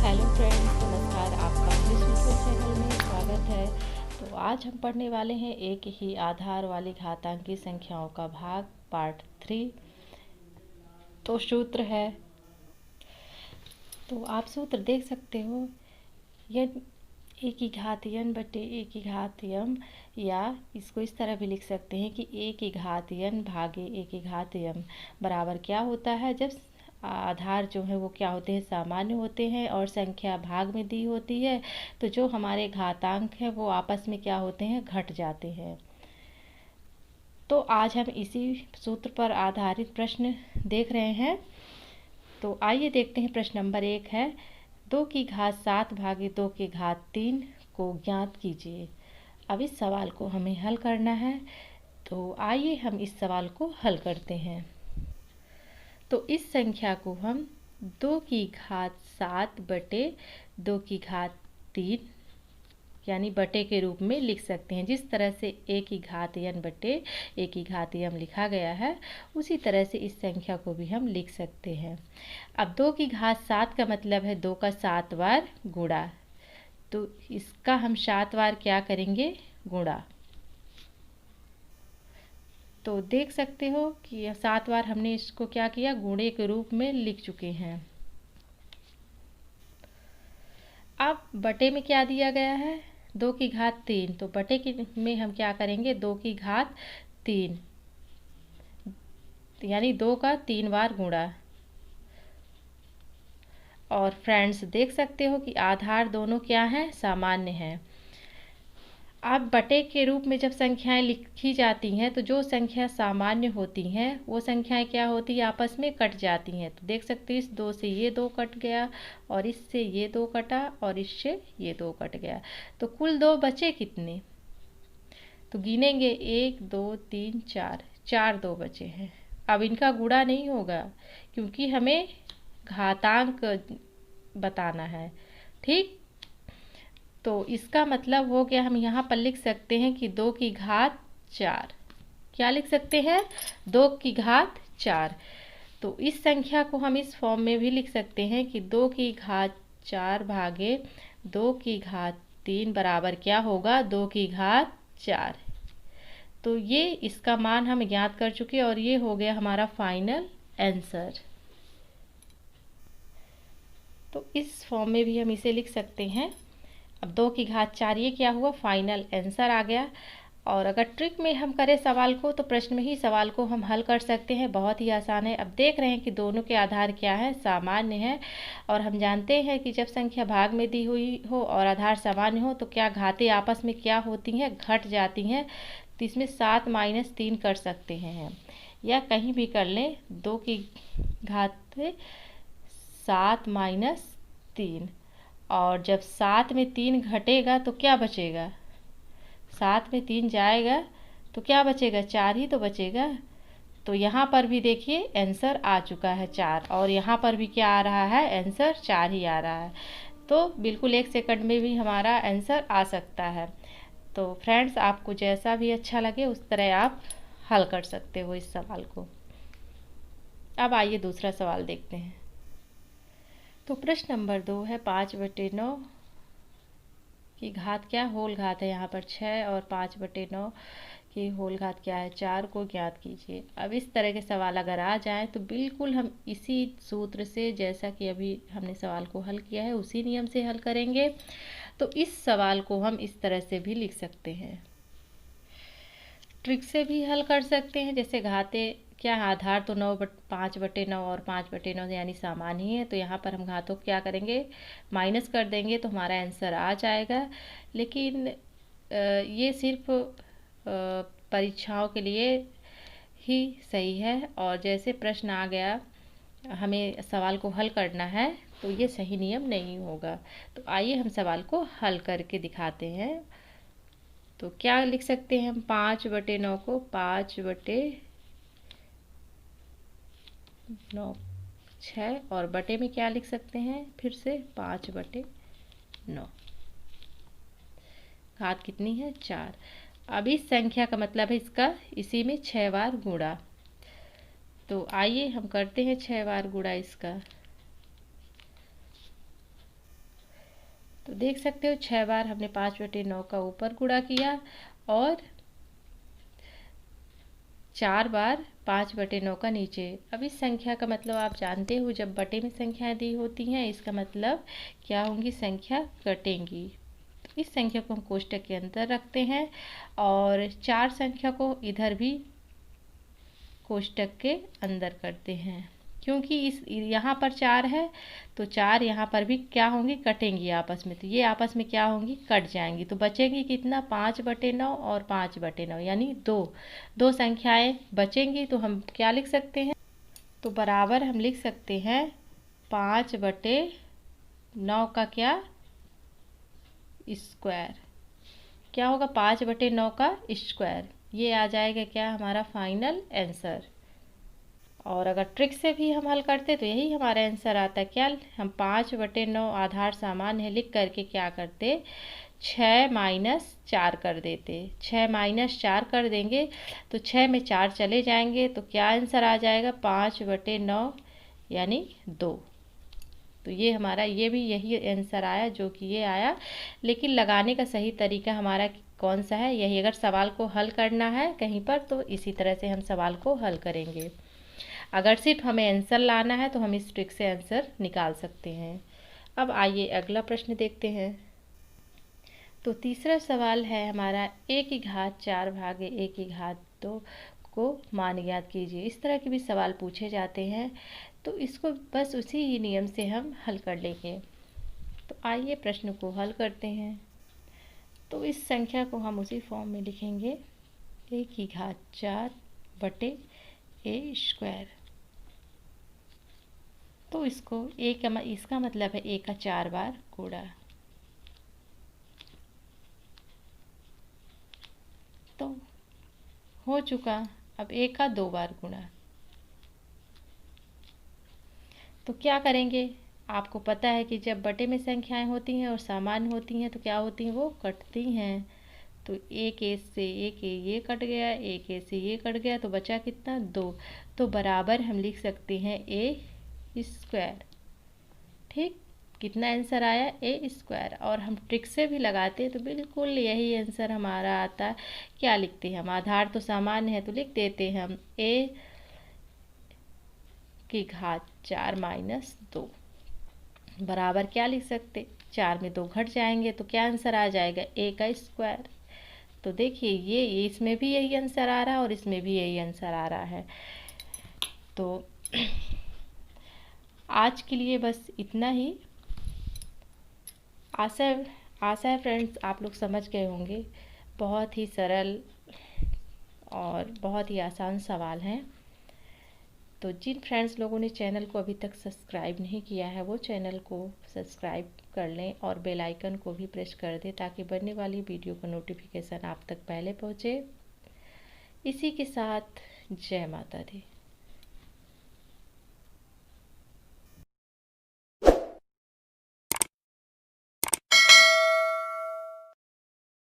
Hello friends, नमस्कार। आपका English video channel में स्वागत है। तो आज हम पढ़ने वाले हैं एक ही आधार वाली घातांकी संख्याओं का भाग पार्ट 3। तो सूत्र है, तो आप सूत्र देख सकते हो। यन ए की घात यन बटे ए की घात यम, या इसको इस तरह भी लिख सकते हैं कि ए की घात यन भागे ए की घात यम बराबर क्या होता है, जब आधार जो है वो क्या होते हैं, सामान्य होते हैं और संख्या भाग में दी होती है, तो जो हमारे घातांक है वो आपस में क्या होते हैं, घट जाते हैं। तो आज हम इसी सूत्र पर आधारित प्रश्न देख रहे हैं। तो आइए देखते हैं। प्रश्न नंबर 1 है, 2 की घात 7 भागे 2 की घात 3 को ज्ञात कीजिए। अब इस सवाल को हमें हल करना है, तो आइए हम इस सवाल को हल करते हैं। तो इस संख्या को हम 2 की घात 7 बटे 2 की घात 3 यानी बटे के रूप में लिख सकते हैं। जिस तरह से ए की घात यन बटे ए की घात यम लिखा गया है, उसी तरह से इस संख्या को भी हम लिख सकते हैं। अब 2 की घात 7 का मतलब है 2 का 7 बार गुणा, तो इसका हम 7 बार क्या करेंगे, गुणा। तो देख सकते हो कि 7 बार हमने इसको क्या किया, गुणे के रूप में लिख चुके हैं। अब बटे में क्या दिया गया है, 2 की घात 3, तो बटे की में हम क्या करेंगे, 2 की घात 3 यानी 2 का 3 बार गुणा। और फ्रेंड्स देख सकते हो कि आधार दोनों क्या हैं, सामान्य हैं। अब बटे के रूप में जब संख्याएं लिखी जाती हैं, तो जो संख्या सामान्य होती हैं वो संख्याएं क्या होती है, आपस में कट जाती हैं। तो देख सकते हो इस 2 से ये 2 कट गया, और इससे ये 2 कटा, और इससे ये 2 कट गया। तो कुल 2 बचे कितने, तो गिनेंगे 1 2 3 4, 4 2 बचे हैं। अब इनका गुणा नहीं होगा, क्योंकि हमें घातांक बताना है। ठीक, तो इसका मतलब हो गया, हम यहाँ पर लिख सकते हैं कि 2 की घात 4, क्या लिख सकते हैं, 2 की घात 4। तो इस संख्या को हम इस फॉर्म में भी लिख सकते हैं कि 2 की घात 4 भागे 2 की घात 3 बराबर क्या होगा, 2 की घात 4। तो ये इसका मान हम ज्ञात कर चुके, और ये हो गया हमारा फाइनल आंसर। तो इस फॉर्म में भी हम इसे लिख सकते हैं। अब 2 की घात 4 ये क्या हुआ, फाइनल आंसर आ गया। और अगर ट्रिक में हम करें सवाल को, तो प्रश्न में ही सवाल को हम हल कर सकते हैं, बहुत ही आसान है। अब देख रहे हैं कि दोनों के आधार क्या है, सामान्य है। और हम जानते हैं कि जब संख्या भाग में दी हुई हो और आधार सामान्य हो, तो क्या घातें आपस में क्या होती हैं, घट जाती हैं। तो इसमें 7 - 3 कर सकते हैं, या कहीं भी कर लें। 2 की घात 7 - 3, और जब 7 में 3 घटेगा तो क्या बचेगा, 7 में 3 जाएगा तो क्या बचेगा, 4 ही तो बचेगा। तो यहाँ पर भी देखिए आंसर आ चुका है 4, और यहाँ पर भी क्या आ रहा है, आंसर 4 ही आ रहा है। तो बिल्कुल 1 सेकंड में भी हमारा आंसर आ सकता है। तो फ्रेंड्स, आपको जैसा भी अच्छा लगे उस तरह आप हल कर सकते हो इस सवाल को। अब आइए दूसरा सवाल देखते हैं। तो प्रश्न नंबर 2 है, 5/9 की घात क्या, होल घात है यहाँ पर 6, और 5/9 की होल घात क्या है, 4 को ज्ञात कीजिए। अब इस तरह के सवाल अगर आ जाए, तो बिल्कुल हम इसी सूत्र से, जैसा कि अभी हमने सवाल को हल किया है, उसी नियम से हल करेंगे। तो इस सवाल को हम इस तरह से भी लिख सकते हैं, ट्रिक से भी हल कर सकते हैं। जैसे घाते क्या है, आधार तो 5/9 और 5/9 यानी सामान्य ही है। तो यहाँ पर हम घातों को क्या करेंगे, माइनस कर देंगे, तो हमारा आंसर आ जाएगा। लेकिन ये सिर्फ परीक्षाओं के लिए ही सही है, और जैसे प्रश्न आ गया, हमें सवाल को हल करना है, तो ये सही नियम नहीं होगा। तो आइए हम सवाल को हल करके दिखाते हैं। तो क्या लिख सकते हैं हम, 5/9 को 5/9 6, और बटे में क्या लिख सकते हैं, फिर से 5/9। घात कितनी है, 4। अब इस संख्या का मतलब है इसका इसी में 6 बार गुणा। तो आइए हम करते हैं 6 बार गुणा इसका। तो देख सकते हो 6 बार हमने 5/9 का ऊपर गुणा किया और 4 बार 5/9 का नीचे। अब इस संख्या का मतलब आप जानते हो, जब बटे में संख्याएं दी होती हैं इसका मतलब क्या होंगी, संख्या कटेंगी। तो इस संख्या को हम कोष्टक के अंदर रखते हैं और 4 संख्या को इधर भी कोष्टक के अंदर करते हैं, क्योंकि इस यहाँ पर 4 है तो 4 यहाँ पर भी क्या होंगी, कटेंगी आपस में। तो ये आपस में क्या होंगी, कट जाएंगी। तो बचेंगी कितना, 5/9 और 5/9 यानी 2 संख्याएं बचेंगी। तो हम क्या लिख सकते हैं, तो बराबर हम लिख सकते हैं 5/9 का क्या, स्क्वायर। क्या होगा, 5/9 का स्क्वायर। ये आ जाएगा क्या, हमारा फाइनल आंसर। और अगर ट्रिक से भी हम हल करते तो यही हमारा आंसर आता। क्या, हम 5/9 आधार सामान्य है लिख करके क्या करते, 6 - 4 कर देते। 6 - 4 कर देंगे तो 6 में 4 चले जाएंगे तो क्या आंसर आ जाएगा, 5/9 यानी 2। तो ये हमारा, ये भी यही आंसर आया जो कि ये आया। लेकिन लगाने का सही तरीका हमारा कौन सा है, यही। अगर सवाल को हल करना है कहीं पर तो इसी तरह से हम सवाल को हल करेंगे। अगर सिर्फ हमें आंसर लाना है तो हम इस ट्रिक से आंसर निकाल सकते हैं। अब आइए अगला प्रश्न देखते हैं। तो तीसरा सवाल है हमारा, a की घात 4 भागे a की घात 2 को मान ज्ञात कीजिए। इस तरह के भी सवाल पूछे जाते हैं, तो इसको बस उसी ही नियम से हम हल कर लेंगे। तो आइए प्रश्न को हल करते हैं। तो इस संख्या को हम उसी फॉर्म में लिखेंगे, a की घात 4 बटे a स्क्वायर। तो इसको इसका मतलब है a का 4 बार गुणा। तो हो चुका। अब a का 2 बार गुणा। तो क्या करेंगे, आपको पता है कि जब बटे में संख्याएं होती हैं और सामान्य होती हैं तो क्या होती हैं, वो कटती हैं। तो एक ए से एक ये कट गया, एक ए से ये कट गया, तो बचा कितना, 2। तो बराबर हम लिख सकते हैं a स्क्वायर। ठीक, कितना आंसर आया, a स्क्वायर। और हम ट्रिक से भी लगाते हैं तो बिल्कुल यही आंसर हमारा आता। क्या लिखते हैं हम, आधार तो सामान्य है तो लिख देते हैं हम a की घात 4 - 2 बराबर क्या लिख सकते, 4 में 2 घट जाएंगे तो क्या आंसर आ जाएगा, a का स्क्वायर। तो देखिए ये इसमें भी यही आंसर आ रहा है और इसमें भी यही आंसर आ रहा है। तो आज के लिए बस इतना ही। आशा है फ्रेंड्स आप लोग समझ गए होंगे। बहुत ही सरल और बहुत ही आसान सवाल हैं। तो जिन फ्रेंड्स लोगों ने चैनल को अभी तक सब्सक्राइब नहीं किया है वो चैनल को सब्सक्राइब कर लें और बेल आइकन को भी प्रेस कर दें, ताकि बनने वाली वीडियो का नोटिफिकेशन आप तक पहले पहुंचे। इसी के साथ जय माता दी।